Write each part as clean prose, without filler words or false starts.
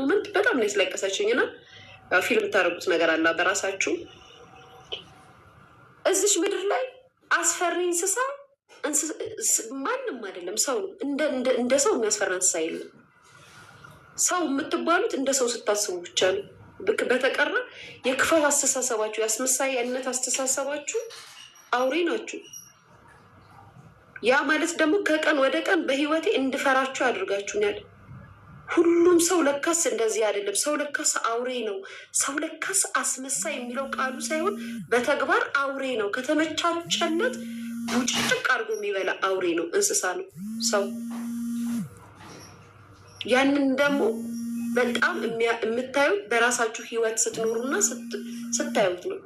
ሞመንት በጣም ነው ያስለቀሰችኝ። እና ፊልም ታደርጉት ነገር አለ በራሳችሁ። እዚሽ ምድር ላይ አስፈሪ እንስሳ ማንም አይደለም፣ ሰው ነው። እንደ ሰው የሚያስፈራ እንስሳ የለም። ሰው የምትባሉት እንደ ሰው ስታስቡ ብቻ ነው። በተቀራ የክፋት አስተሳሰባችሁ፣ የአስመሳይነት አስተሳሰባችሁ አውሬ ናችሁ። ያ ማለት ደግሞ ከቀን ወደ ቀን በህይወቴ እንድፈራችሁ ያደርጋችሁኛል። ሁሉም ሰው ለካስ እንደዚህ አይደለም። ሰው ለካስ አውሬ ነው። ሰው ለካስ አስመሳይ የሚለው ቃሉ ሳይሆን በተግባር አውሬ ነው። ከተመቻቸለት ቡጭጭቅ አድርጎ የሚበላ አውሬ ነው፣ እንስሳ ነው ሰው። ያንን ደግሞ በጣም የምታዩት በራሳችሁ ህይወት ስትኖሩና ስታዩት ነው።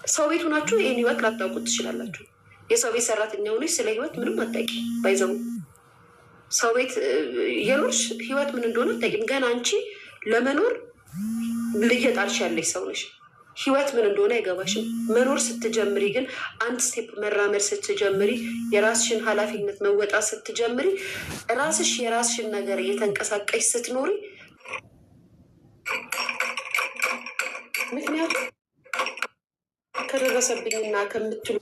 ሰው ቤት ሆናችሁ ይህን ህይወት ላታውቁት ትችላላችሁ። የሰው ቤት ሰራተኛ ሆነች ስለ ህይወት ምንም አታውቂ ባይዘው። ሰው ቤት የኖርሽ ህይወት ምን እንደሆነ አታውቂም። ገና አንቺ ለመኖር ልየጣልሽ ያለሽ ሰው ነሽ። ህይወት ምን እንደሆነ አይገባሽም። መኖር ስትጀምሪ ግን አንድ ስቴፕ መራመድ ስትጀምሪ፣ የራስሽን ኃላፊነት መወጣት ስትጀምሪ፣ ራስሽ የራስሽን ነገር እየተንቀሳቀሽ ስትኖሪ፣ ምክንያቱም ከደረሰብኝና ከምትሉ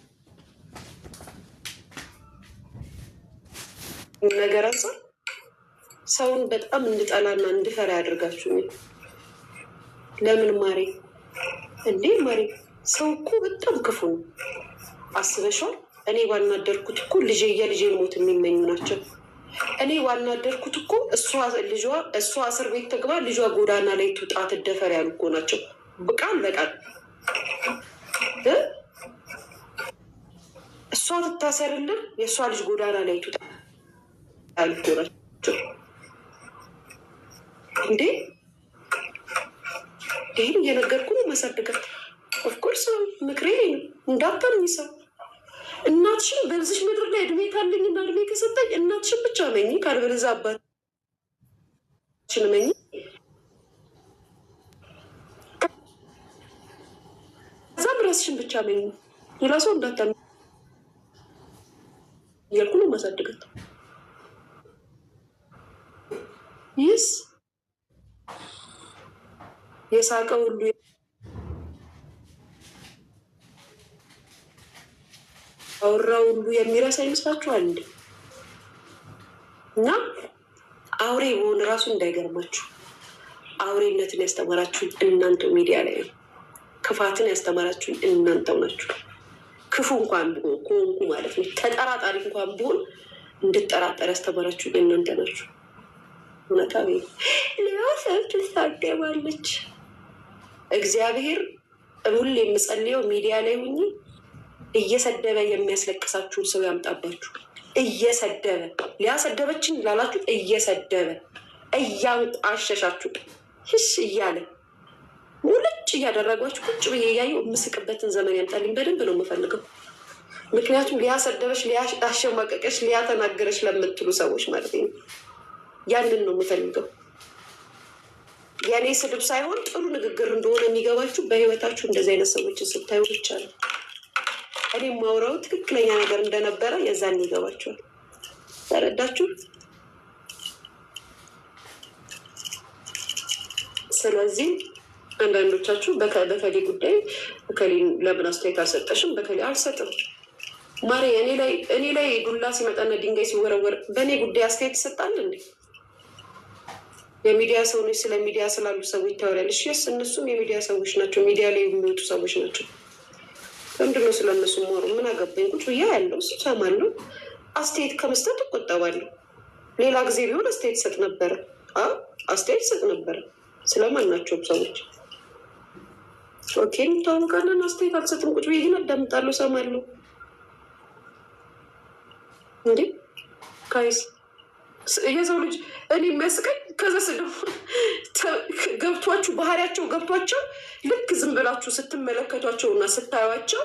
ነገር አንፃር ሰውን በጣም እንድጠላና እንድፈራ ያደርጋችሁ። ለምን ማሬ እንዴ ማሬ፣ ሰው እኮ በጣም ክፉ ነው። አስበሽዋል? እኔ ባናደርኩት እኮ የልጄ ሞት የሚመኙ ናቸው። እኔ ባናደርኩት እኮ እሷ እስር ቤት ትግባ፣ ልጇ ጎዳና ላይ ትውጣ ትደፈር ያሉ እኮ ናቸው። ቃል በቃል እሷ ትታሰርልን፣ የእሷ ልጅ ጎዳና ላይ ትውጣ ያሉ እኮ ናቸው። እንዴ ይህን እየነገርኩ ነው ማሳደጋት። ኦፍኮርስ ምክሬ ነው እንዳታምኝ ሰው። እናትሽን በዚሽ ምድር ላይ እድሜ ካለኝና እድሜ ከሰጠኝ እናትሽን ብቻ መኝ፣ ካልበለዚያ አባትሽን መኝ። ከዛም ራስሽን ብቻ መኝ፣ ሌላ ሰው እንዳታምኝ እያልኩ ነው ማሳደጋት። ይስ የሳቀ ሁሉ አውራ ሁሉ የሚረሳ ይመስላችኋል እንዴ? እና አውሬ በሆነ ራሱ እንዳይገርማችሁ። አውሬነትን ያስተማራችሁኝ እናንተው ሚዲያ ላይ ነው። ክፋትን ያስተማራችሁኝ እናንተው ናችሁ። ክፉ እንኳን ቢሆን ከሆንኩ ማለት ነው፣ ተጠራጣሪ እንኳን ቢሆን እንድጠራጠር ያስተማራችሁኝ እናንተ ናችሁ። እውነታ ሌላ ሰው ትሳደባለች። እግዚአብሔር ሁሌ የምጸልየው ሚዲያ ላይ ሁኚ እየሰደበ የሚያስለቅሳችሁን ሰው ያምጣባችሁ። እየሰደበ ሊያሰደበችን ላላችሁ እየሰደበ እያንቋሸሻችሁ ህሽ እያለ ሙልጭ እያደረጓችሁ ቁጭ ብዬ እያየሁ የምስቅበትን ዘመን ያምጣልኝ። በደንብ ነው የምፈልገው። ምክንያቱም ሊያሰደበች፣ ሊያሸማቀቀች፣ ሊያተናገረች ለምትሉ ሰዎች ማለት ነው ያንን ነው የምፈልገው። የእኔ ስድብ ሳይሆን ጥሩ ንግግር እንደሆነ የሚገባችሁ በህይወታችሁ እንደዚህ አይነት ሰዎችን ስታዩ ብቻ ነው። እኔ ማውራው ትክክለኛ ነገር እንደነበረ የዛን ይገባችኋል። ተረዳችሁ? ስለዚህ አንዳንዶቻችሁ በከሌ ጉዳይ በከሌን ለምን አስተያየት አልሰጠሽም? በከሌ አልሰጥም ማሪ። እኔ ላይ ዱላ ሲመጣና ድንጋይ ሲወረወር በእኔ ጉዳይ አስተያየት ይሰጣል እንዴ? የሚዲያ ሰው ነች። ስለ ሚዲያ ስላሉ ሰዎች ታወሪያለሽ። የስ እነሱም የሚዲያ ሰዎች ናቸው። ሚዲያ ላይ የሚወጡ ሰዎች ናቸው። ለምንድን ነው ስለ እነሱ ሞሩ? ምን አገባኝ? ቁጭ ብያ ያለው ሰማለሁ። አስተያየት ከመስጠት እቆጠባለሁ። ሌላ ጊዜ ቢሆን አስተያየት ሰጥ ነበረ። አስተያየት ሰጥ ነበረ ስለማናቸውም ሰዎች። ኦኬ እንታወቃለን። አስተያየት አልሰጥም። ቁጭ ብዬ ግን አዳምጣለሁ፣ ሰማለሁ። እንዴ ካይስ የሰው ልጅ እኔ የሚያስቀኝ ከዛ ገብቷችሁ ባህሪያቸው ገብቷቸው ልክ ዝም ብላችሁ ስትመለከቷቸው እና ስታዩቸው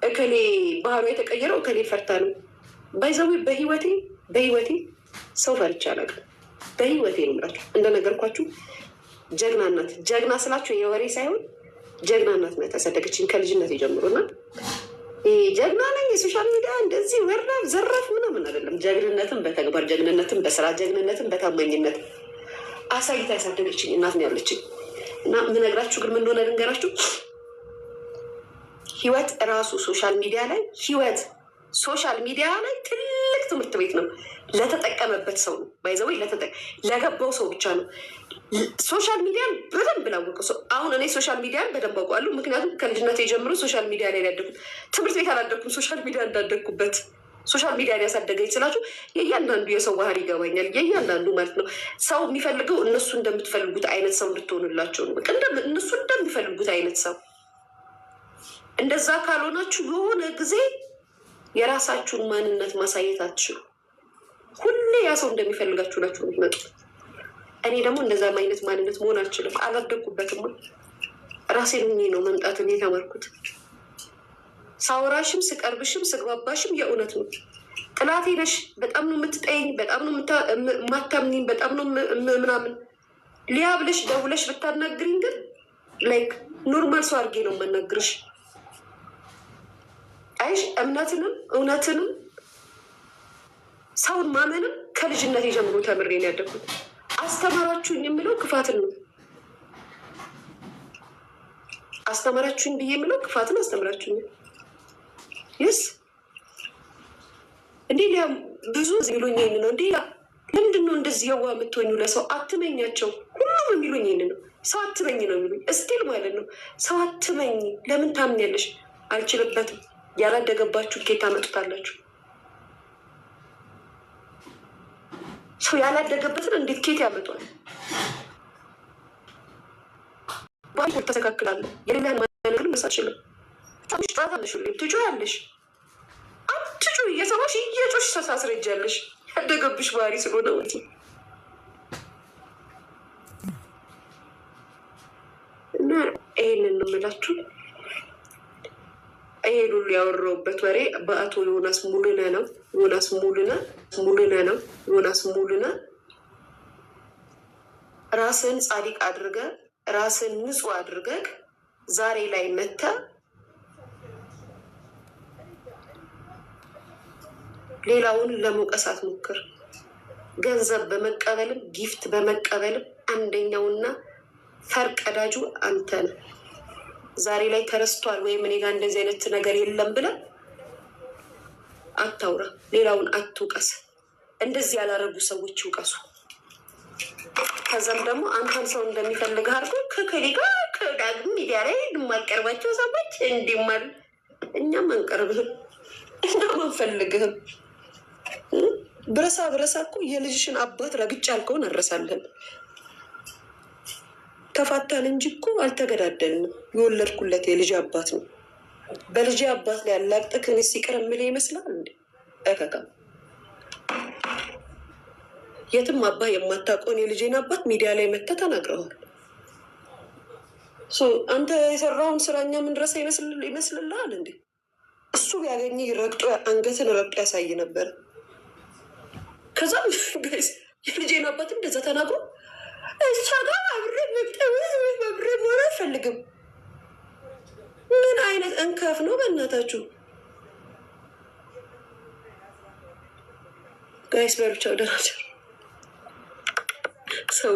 እከሌ ባህሩ የተቀየረው እከሌ ፈርታ ነው። ባይዘዊ በህይወቴ ሰው ፈርቻ አላውቅም። በህይወቴ ነው የምላችሁ። እንደነገርኳችሁ ጀግና እናት፣ ጀግና ስላችሁ የወሬ ሳይሆን ጀግና እናት ነው ያሳደገችኝ ከልጅነት ጀምሮና ጀግና ነኝ የሶሻል ሚዲያ እንደዚህ ወራፍ ዘራፍ ምናምን አይደለም። ጀግንነትን በተግባር ጀግንነትን በስራ ጀግንነትን በታማኝነት አሳይታ ያሳደገችኝ እናት ነው ያለችኝ። እና ምነግራችሁ ግን ምን እንደሆነ ልንገራችሁ። ህይወት እራሱ ሶሻል ሚዲያ ላይ ሶሻል ሚዲያ ላይ ትልቅ ትምህርት ቤት ነው። ለተጠቀመበት ሰው ነው ባይዘወይ ለገባው ሰው ብቻ ነው። ሶሻል ሚዲያን በደንብ ላወቀው ሰው። አሁን እኔ ሶሻል ሚዲያን በደንብ አውቀዋለሁ። ምክንያቱም ከልጅነት የጀምሮ ሶሻል ሚዲያ ላይ ያደግኩት። ትምህርት ቤት አላደግኩም። ሶሻል ሚዲያ እንዳደግኩበት ሶሻል ሚዲያ ያሳደገኝ ስላችሁ የእያንዳንዱ የሰው ባህሪ ይገባኛል። የእያንዳንዱ ማለት ነው ሰው የሚፈልገው እነሱ እንደምትፈልጉት አይነት ሰው እንድትሆኑላቸው ነው። እነሱ እንደሚፈልጉት አይነት ሰው። እንደዛ ካልሆናችሁ የሆነ ጊዜ የራሳችሁን ማንነት ማሳየት አትችሉ። ሁሌ ያ ሰው እንደሚፈልጋችሁ ናችሁ የምትመጡት። እኔ ደግሞ እንደዛም አይነት ማንነት መሆን አልችልም። አላደግኩበትም። ራሴን ሁኜ ነው መምጣትን የተማርኩት። ሳውራሽም ስቀርብሽም ስግባባሽም የእውነት ነው። ጥላቴ ነሽ፣ በጣም ነው የምትጠይኝ፣ በጣም ነው የማታምኝኝ፣ በጣም ነው ምናምን ሊያ ብለሽ ደውለሽ ብታናግሪኝ ግን ላይክ ኖርማል ሰው አድርጌ ነው የማናግርሽ። አይሽ እምነትንም እውነትንም ሰውን ማመንም ከልጅነት የጀምሮ ተምሬ ነው ያደግኩት። አስተማራችሁኝ የምለው ክፋትን ነው። አስተማራችሁኝ ብዬ የምለው ክፋትን አስተምራችሁኝ። ይስ እንዴ ሊያ ብዙ የሚሉኝ ይህን ነው። እንዴ ለምንድን ነው እንደዚህ የዋ የምትሆኙ? ለሰው አትመኛቸው። ሁሉም የሚሉኝ ይህን ነው። ሰው አትመኝ ነው የሚሉኝ እስቲል ማለት ነው። ሰው አትመኝ። ለምን ታምኛለሽ? አልችልበትም። ያላደገባችሁ ኬት ታመጡታላችሁ? ሰው ያላደገበትን እንዴት ኬት ያመጧል? ባንክ ተስተካክላለሁ። የሌላን ማነግር መሳችልም ትንሽ ጥራት አለሽ። ሁሌም ትጮያለሽ። አትጩ እየሰማሽ እየጮሽ ተሳስረጃለሽ። ያደገብሽ ባህሪ ስለሆነ ወቲ እና ይሄንን ነው የምላችሁ። ይሄን ሁሉ ያወራሁበት ወሬ በአቶ ዮናስ ሙሉነህ ነው። ዮናስ ሙሉነህ ራስን ጻድቅ አድርገህ ራስን ንጹህ አድርገህ ዛሬ ላይ መተህ ሌላውን ለመውቀስ አትሞክር። ገንዘብ በመቀበልም ጊፍት በመቀበልም አንደኛውና ፈርቀዳጁ አንተ ነህ። ዛሬ ላይ ተረስቷል ወይም እኔ ጋር እንደዚህ አይነት ነገር የለም ብለህ አታውራ። ሌላውን አትውቀስ። እንደዚህ ያላረጉ ሰዎች ይውቀሱ። ከዛም ደግሞ አንተን ሰው እንደሚፈልግ አድርጎ ከከሌ ጋር ከዳግም ሚዲያ ላይ የማልቀርባቸው ሰዎች እንዲማል እኛም አንቀርብህም፣ እኛም አንፈልግህም። ብረሳ እኮ የልጅሽን አባት ረግጬ ያልከውን አረሳለን። ተፋታን እንጂ እኮ አልተገዳደልንም። የወለድኩለት የልጅ አባት ነው። በልጅ አባት ላይ ያላቅጥክ እኔ ሲቀር የምልህ ይመስላል እንዴ? እከካ የትም አባ የማታውቀውን የልጄን አባት ሚዲያ ላይ መተህ ተናግረዋል። አንተ የሰራውን ስራ እኛ ምንድረሳ ይመስልልሃል እንዴ? እሱ ቢያገኝ ረግጦ አንገትን ረግጦ ያሳይ ነበር። ከዛም የልጄን አባት እንደዛ ተናግሮ እሷ ጋር አብሬ መሆን አልፈልግም። ምን አይነት እንከፍ ነው በእናታችሁ? ጋይስ በሩቻው ደናቸው ሰው